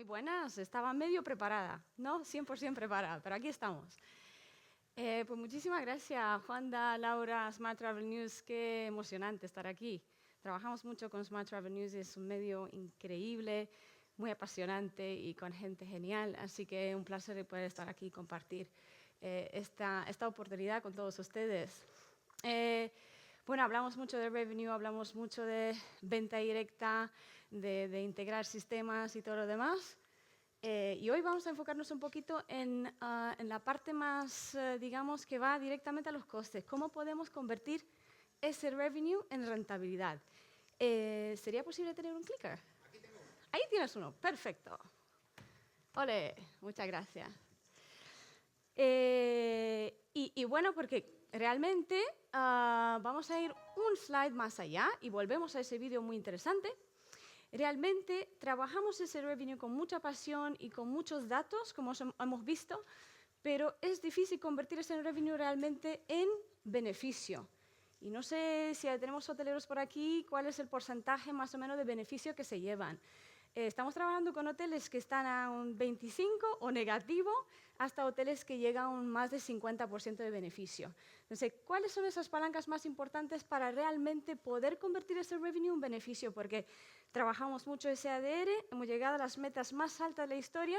Muy buenas, estaba medio preparada, no 100% preparada, pero aquí estamos. Pues muchísimas gracias, Juanda, Laura, Smart Travel News, qué emocionante estar aquí. Trabajamos mucho con Smart Travel News, es un medio increíble, muy apasionante y con gente genial, así que un placer poder estar aquí y compartir esta oportunidad con todos ustedes. Bueno, hablamos mucho de revenue, hablamos mucho de venta directa, de integrar sistemas y todo lo demás. Y hoy vamos a enfocarnos un poquito en la parte más, digamos, que va directamente a los costes. ¿Cómo podemos convertir ese revenue en rentabilidad? ¿Sería posible tener un clicker? Aquí tengo uno. Ahí tienes uno, perfecto. Ole, muchas gracias. Y bueno, porque realmente vamos a ir un slide más allá y volvemos a ese vídeo muy interesante. Realmente trabajamos ese revenue con mucha pasión y con muchos datos, como hemos visto, pero es difícil convertir ese revenue realmente en beneficio. Y no sé si tenemos hoteleros por aquí, cuál es el porcentaje más o menos de beneficio que se llevan. Estamos trabajando con hoteles que están a un 25 o negativo, hasta hoteles que llegan a un más del 50% de beneficio. Entonces, ¿cuáles son esas palancas más importantes para realmente poder convertir ese revenue en beneficio? Porque trabajamos mucho ese ADR, hemos llegado a las metas más altas de la historia,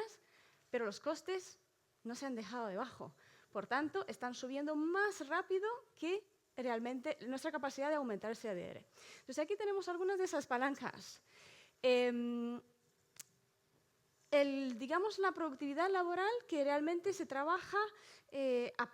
pero los costes no se han dejado debajo. Por tanto, están subiendo más rápido que realmente nuestra capacidad de aumentar ese ADR. Entonces, aquí tenemos algunas de esas palancas. Digamos, la productividad laboral que realmente se trabaja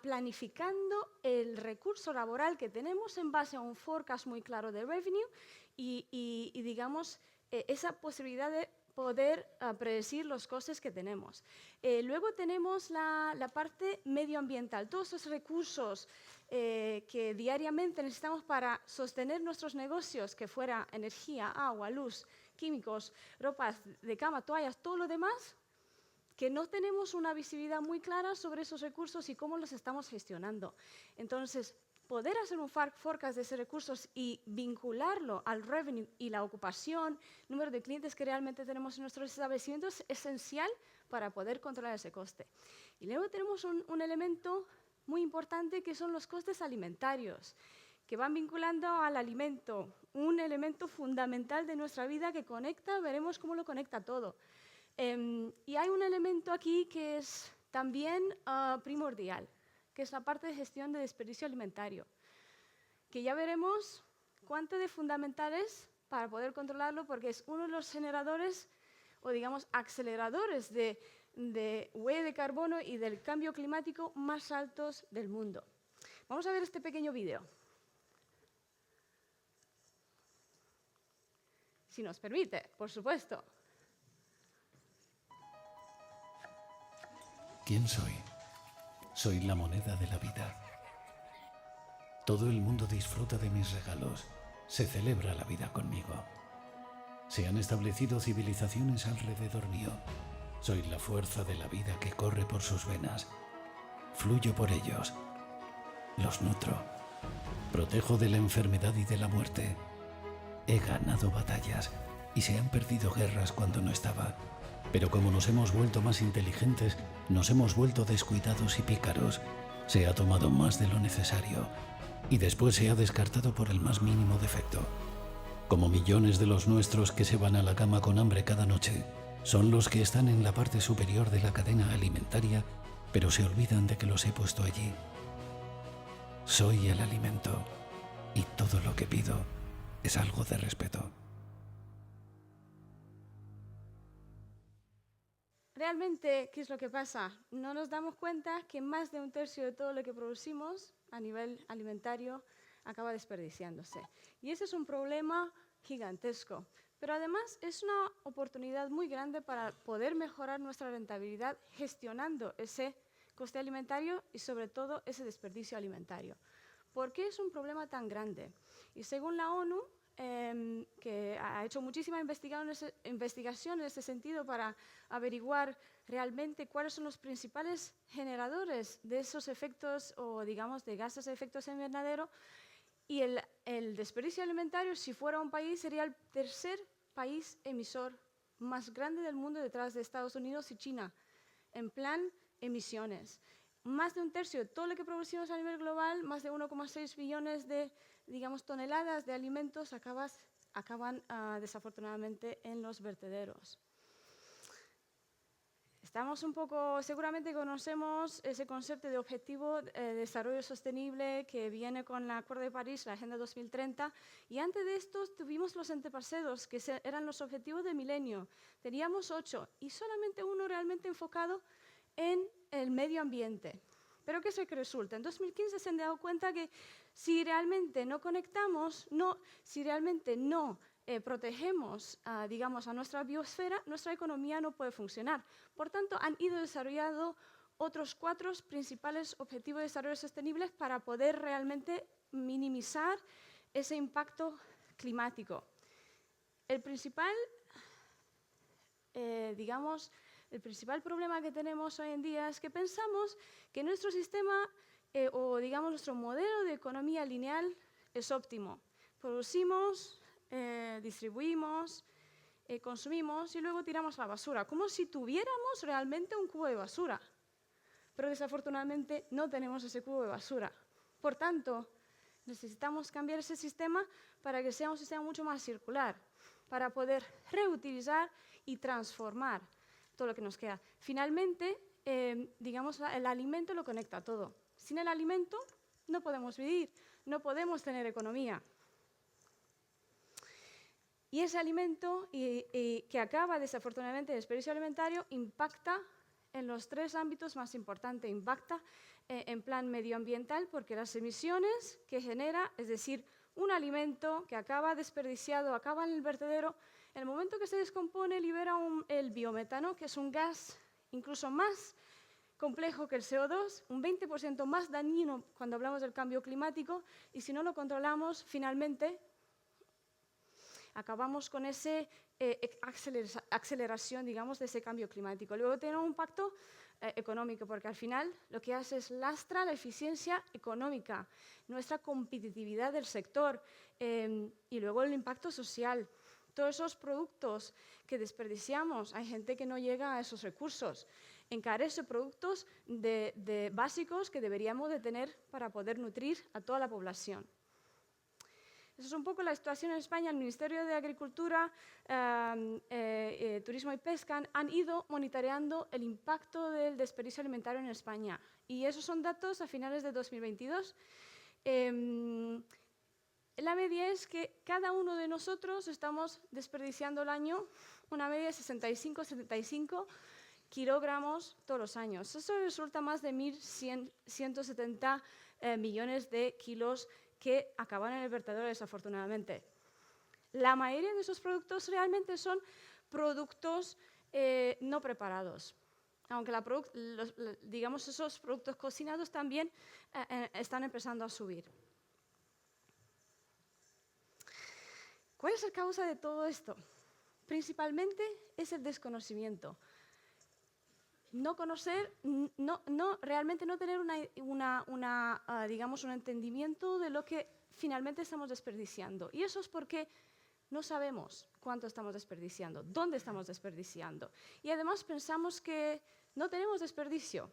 planificando el recurso laboral que tenemos en base a un forecast muy claro de revenue y digamos, esa posibilidad de poder predecir los costes que tenemos. Luego tenemos la parte medioambiental, todos esos recursos que diariamente necesitamos para sostener nuestros negocios, que fuera energía, agua, luz, químicos, ropas de cama, toallas, todo lo demás, que no tenemos una visibilidad muy clara sobre esos recursos y cómo los estamos gestionando. Entonces, poder hacer un forecast de esos recursos y vincularlo al revenue y la ocupación, número de clientes que realmente tenemos en nuestros establecimientos, es esencial para poder controlar ese coste. Y luego tenemos un elemento muy importante que son los costes alimentarios, que van vinculando al alimento, un elemento fundamental de nuestra vida que conecta, veremos cómo lo conecta todo. Y hay un elemento aquí que es también primordial, que es la parte de gestión de desperdicio alimentario, que ya veremos cuánto de fundamental es para poder controlarlo, porque es uno de los generadores o, digamos, aceleradores de huella de carbono y del cambio climático más altos del mundo. Vamos a ver este pequeño vídeo. Si nos permite, por supuesto. ¿Quién soy? Soy la moneda de la vida. Todo el mundo disfruta de mis regalos. Se celebra la vida conmigo. Se han establecido civilizaciones alrededor mío. Soy la fuerza de la vida que corre por sus venas. Fluyo por ellos. Los nutro. Protejo de la enfermedad y de la muerte. He ganado batallas y se han perdido guerras cuando no estaba. Pero como nos hemos vuelto más inteligentes, nos hemos vuelto descuidados y pícaros. Se ha tomado más de lo necesario y después se ha descartado por el más mínimo defecto. Como millones de los nuestros que se van a la cama con hambre cada noche, son los que están en la parte superior de la cadena alimentaria, pero se olvidan de que los he puesto allí. Soy el alimento y todo lo que pido es algo de respeto. Realmente, ¿qué es lo que pasa? No nos damos cuenta que más de un tercio de todo lo que producimos a nivel alimentario acaba desperdiciándose. Y ese es un problema gigantesco. Pero además es una oportunidad muy grande para poder mejorar nuestra rentabilidad gestionando ese coste alimentario y sobre todo ese desperdicio alimentario. ¿Por qué es un problema tan grande? Y según la ONU, que ha hecho muchísima investigación en ese sentido para averiguar realmente cuáles son los principales generadores de esos efectos o, digamos, de gases de efecto invernadero, y el desperdicio alimentario, si fuera un país, sería el tercer país emisor más grande del mundo detrás de Estados Unidos y China, en plan emisiones. Más de un tercio de todo lo que producimos a nivel global, más de 1,6 billones de, digamos, toneladas de alimentos acaban desafortunadamente en los vertederos. Seguramente conocemos ese concepto de objetivo de desarrollo sostenible que viene con el Acuerdo de París, la Agenda 2030, y antes de estos tuvimos los antepasados, que eran los objetivos de milenio. Teníamos 8 y solamente uno realmente enfocado en el medio ambiente. Pero ¿qué es lo que resulta? En 2015 se han dado cuenta que si realmente no conectamos, si realmente no protegemos, digamos, a nuestra biosfera, nuestra economía no puede funcionar. Por tanto, han ido desarrollando otros 4 principales objetivos de desarrollo sostenible para poder realmente minimizar ese impacto climático. El principal problema que tenemos hoy en día es que pensamos que nuestro sistema o, digamos, nuestro modelo de economía lineal es óptimo. Producimos, distribuimos, consumimos y luego tiramos a la basura, como si tuviéramos realmente un cubo de basura. Pero desafortunadamente no tenemos ese cubo de basura. Por tanto, necesitamos cambiar ese sistema para que sea un sistema mucho más circular, para poder reutilizar y transformar todo lo que nos queda. Finalmente, digamos, el alimento lo conecta todo. Sin el alimento no podemos vivir, no podemos tener economía. Y ese alimento que acaba desafortunadamente en desperdicio alimentario impacta en los 3 ámbitos más importantes. Impacta en plan medioambiental porque las emisiones que genera, es decir, un alimento que acaba desperdiciado, acaba en el vertedero, en el momento que se descompone libera el biometano, que es un gas incluso más complejo que el CO2, un 20% más dañino cuando hablamos del cambio climático, y si no lo controlamos, finalmente acabamos con esa aceleración, digamos, de ese cambio climático. Luego tiene un impacto económico, porque al final lo que hace es lastra la eficiencia económica, nuestra competitividad del sector, y luego el impacto social. Todos esos productos que desperdiciamos, hay gente que no llega a esos recursos. Encarece productos básicos que deberíamos de tener para poder nutrir a toda la población. Esa es un poco la situación en España. El Ministerio de Agricultura, Turismo y Pesca han ido monitoreando el impacto del desperdicio alimentario en España. Y esos son datos a finales de 2022. La media es que cada uno de nosotros estamos desperdiciando al año una media de 65-75 kilogramos todos los años. Eso resulta más de 1.170 millones de kilos que acaban en el vertedero, desafortunadamente. La mayoría de esos productos realmente son productos no preparados, aunque digamos, esos productos cocinados también están empezando a subir. ¿Cuál es la causa de todo esto? Principalmente es el desconocimiento. No conocer, realmente no tener digamos, un entendimiento de lo que finalmente estamos desperdiciando. Y eso es porque no sabemos cuánto estamos desperdiciando, dónde estamos desperdiciando. Y además pensamos que no tenemos desperdicio.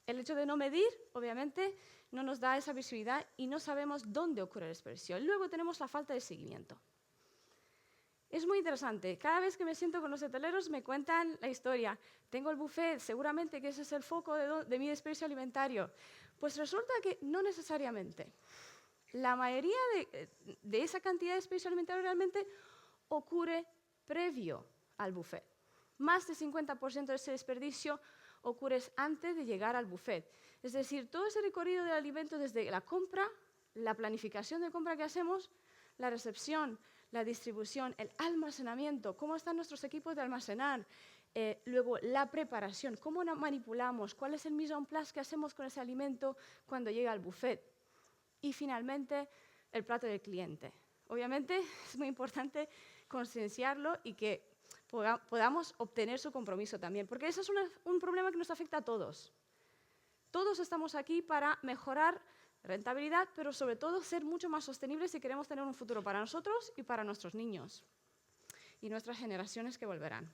El hecho de no medir, obviamente, no nos da esa visibilidad y no sabemos dónde ocurre el desperdicio. Y luego tenemos la falta de seguimiento. Es muy interesante. Cada vez que me siento con los hoteleros me cuentan la historia. Tengo el buffet, seguramente que ese es el foco de mi desperdicio alimentario. Pues resulta que no necesariamente. La mayoría de esa cantidad de desperdicio alimentario realmente ocurre previo al buffet. Más del 50% de ese desperdicio ocurre antes de llegar al buffet. Es decir, todo ese recorrido del alimento desde la compra, la planificación de compra que hacemos, la recepción, la distribución, el almacenamiento, cómo están nuestros equipos de almacenar, luego la preparación, cómo manipulamos, cuál es el mise en place que hacemos con ese alimento cuando llega al buffet. Y finalmente, el plato del cliente. Obviamente es muy importante concienciarlo y que podamos obtener su compromiso también, porque ese es un problema que nos afecta a todos. Todos estamos aquí para mejorar rentabilidad, pero sobre todo ser mucho más sostenibles si queremos tener un futuro para nosotros y para nuestros niños y nuestras generaciones que volverán.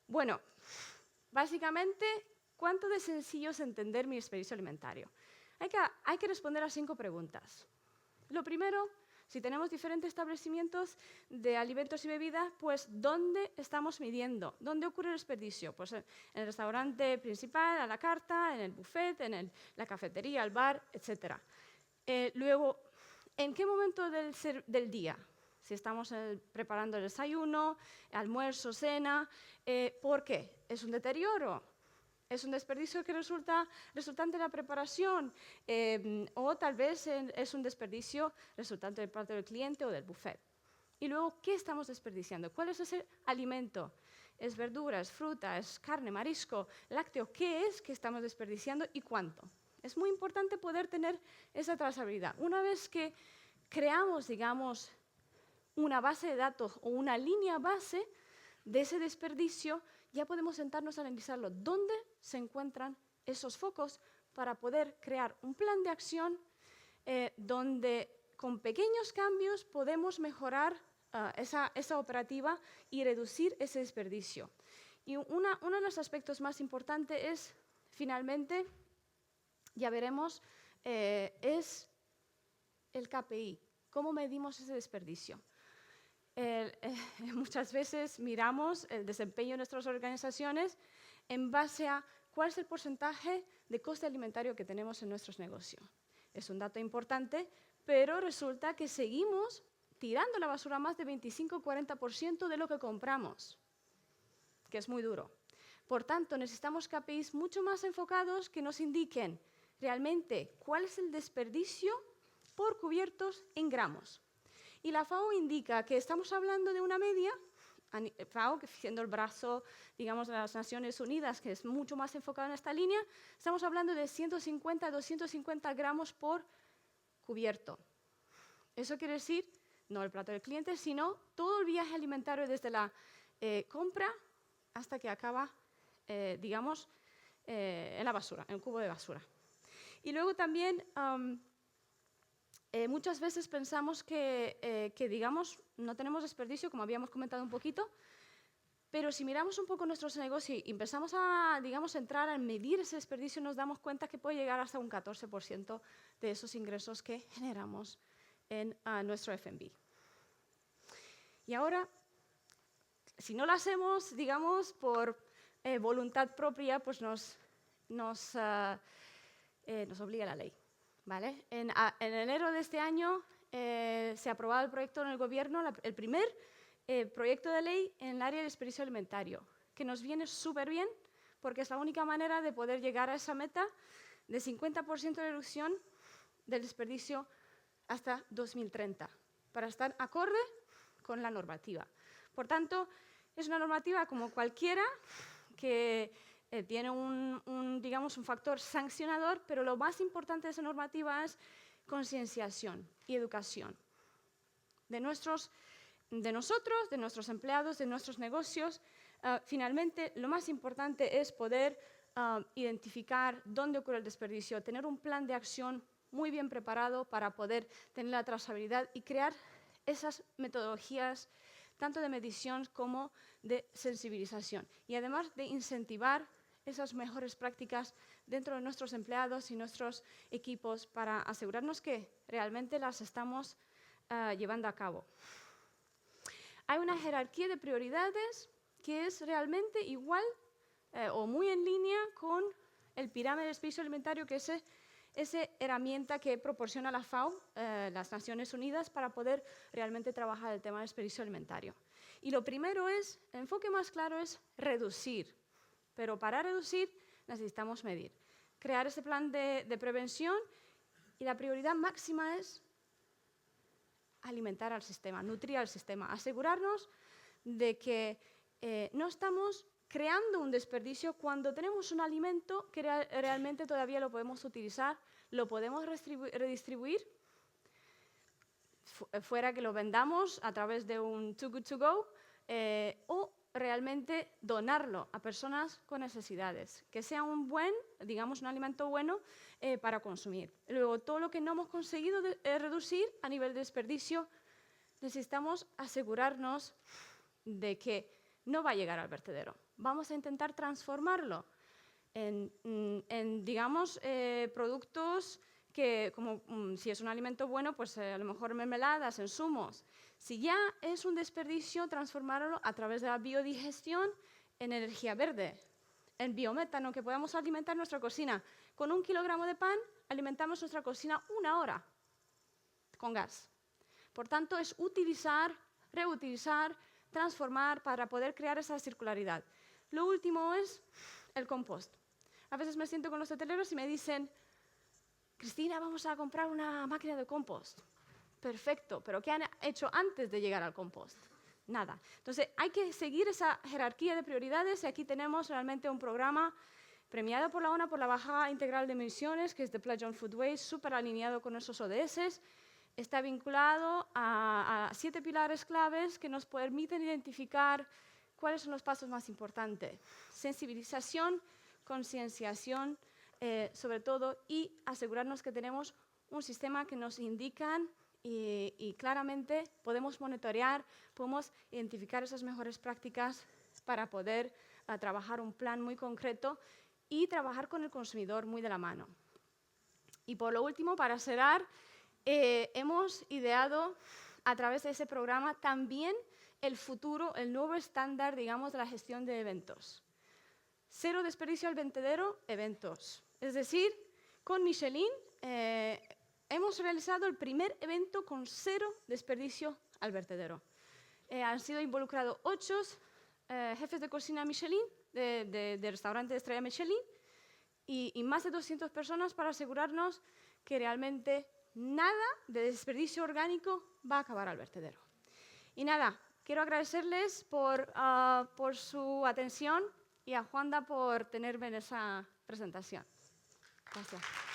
Bueno, básicamente, ¿cuánto de sencillo es entender mi desperdicio alimentario? Hay que responder a 5 preguntas. Lo primero, si tenemos diferentes establecimientos de alimentos y bebidas, pues ¿dónde estamos midiendo? ¿Dónde ocurre el desperdicio? Pues en el restaurante principal, a la carta, en el buffet, en la cafetería, el bar, etc. Luego, ¿en qué momento del día? Si estamos preparando el desayuno, almuerzo, cena, ¿por qué? ¿Es un deterioro? ¿Es un desperdicio que resultante de la preparación? O tal vez es un desperdicio resultante del plato del cliente o del buffet. Y luego, ¿qué estamos desperdiciando? ¿Cuál es ese alimento? ¿Es verdura, es fruta, es carne, marisco, lácteo? ¿Qué es que estamos desperdiciando y cuánto? Es muy importante poder tener esa trazabilidad. Una vez que creamos, digamos, una base de datos o una línea base de ese desperdicio, ya podemos sentarnos a analizarlo. ¿Dónde se encuentran esos focos para poder crear un plan de acción donde con pequeños cambios podemos mejorar esa operativa y reducir ese desperdicio? Y uno de los aspectos más importantes es, finalmente, ya veremos, es el KPI. ¿Cómo medimos ese desperdicio? Muchas veces miramos el desempeño de nuestras organizaciones en base a cuál es el porcentaje de coste alimentario que tenemos en nuestros negocios. Es un dato importante, pero resulta que seguimos tirando a la basura más de 25-40% de lo que compramos, que es muy duro. Por tanto, necesitamos KPIs mucho más enfocados que nos indiquen realmente cuál es el desperdicio por cubiertos en gramos. Y la FAO indica que estamos hablando de una media, FAO, que siendo el brazo, digamos, de las Naciones Unidas, que es mucho más enfocado en esta línea, estamos hablando de 150 a 250 gramos por cubierto. Eso quiere decir, no el plato del cliente, sino todo el viaje alimentario desde la compra hasta que acaba, digamos, en la basura, en el cubo de basura. Y luego también muchas veces pensamos que, digamos, no tenemos desperdicio, como habíamos comentado un poquito, pero si miramos un poco nuestros negocios y empezamos a, digamos, entrar a medir ese desperdicio, nos damos cuenta que puede llegar hasta un 14% de esos ingresos que generamos en nuestro F&B. Y ahora, si no lo hacemos, digamos, por voluntad propia, pues nos obliga la ley. ¿Vale? En enero de este año se ha aprobado el proyecto en el gobierno, el primer proyecto de ley en el área de desperdicio alimentario, que nos viene súper bien porque es la única manera de poder llegar a esa meta de 50% de reducción del desperdicio hasta 2030, para estar acorde con la normativa. Por tanto, es una normativa como cualquiera que tiene digamos, un factor sancionador, pero lo más importante de esa normativa es concienciación y educación de nosotros, de nuestros empleados, de nuestros negocios. Finalmente, lo más importante es poder identificar dónde ocurre el desperdicio, tener un plan de acción muy bien preparado para poder tener la trazabilidad y crear esas metodologías tanto de medición como de sensibilización. Y además de incentivar esas mejores prácticas dentro de nuestros empleados y nuestros equipos para asegurarnos que realmente las estamos llevando a cabo. Hay una jerarquía de prioridades que es realmente igual o muy en línea con el pirámide de desperdicio alimentario, que es esa herramienta que proporciona la FAO, las Naciones Unidas, para poder realmente trabajar el tema del desperdicio alimentario. Y lo primero el enfoque más claro es reducir. Pero para reducir necesitamos medir, crear ese plan de prevención, y la prioridad máxima es alimentar al sistema, nutrir al sistema, asegurarnos de que no estamos creando un desperdicio cuando tenemos un alimento que realmente todavía lo podemos utilizar, lo podemos redistribuir, fuera que lo vendamos a través de un Too Good To Go, o realmente donarlo a personas con necesidades, que sea un alimento bueno para consumir. Luego, todo lo que no hemos conseguido reducir a nivel de desperdicio, necesitamos asegurarnos de que no va a llegar al vertedero. vamos a intentar transformarlo en digamos, productos que, como si es un alimento bueno, pues a lo mejor mermeladas, en zumos. Si ya es un desperdicio, transformarlo a través de la biodigestión en energía verde, en biometano, que podamos alimentar nuestra cocina. Con 1 kilogramo de pan alimentamos nuestra cocina 1 hora con gas. Por tanto, es utilizar, reutilizar, transformar para poder crear esa circularidad. Lo último es el compost. A veces me siento con los hoteleros y me dicen, Cristina, vamos a comprar una máquina de compost. Perfecto, pero ¿qué han hecho antes de llegar al compost? Nada. Entonces, hay que seguir esa jerarquía de prioridades y aquí tenemos realmente un programa premiado por la ONU por la bajada integral de emisiones, que es The Pledge on Food Waste, súper alineado con esos ODS. Está vinculado a 7 pilares claves que nos permiten identificar cuáles son los pasos más importantes. Sensibilización, concienciación, sobre todo, y asegurarnos que tenemos un sistema que nos indican y claramente podemos monitorear, podemos identificar esas mejores prácticas para poder trabajar un plan muy concreto y trabajar con el consumidor muy de la mano. Y por lo último, para cerrar, hemos ideado a través de ese programa también el futuro, el nuevo estándar, digamos, de la gestión de eventos. 0 desperdicio al vertedero, eventos. Es decir, con Michelin hemos realizado el primer evento con 0 desperdicio al vertedero. Han sido involucrados 8 jefes de cocina Michelin, de restaurantes de estrella Michelin, y más de 200 personas para asegurarnos que realmente nada de desperdicio orgánico va a acabar al vertedero. Y nada, quiero agradecerles por su atención y a Juanda por tenerme en esa presentación. Gracias.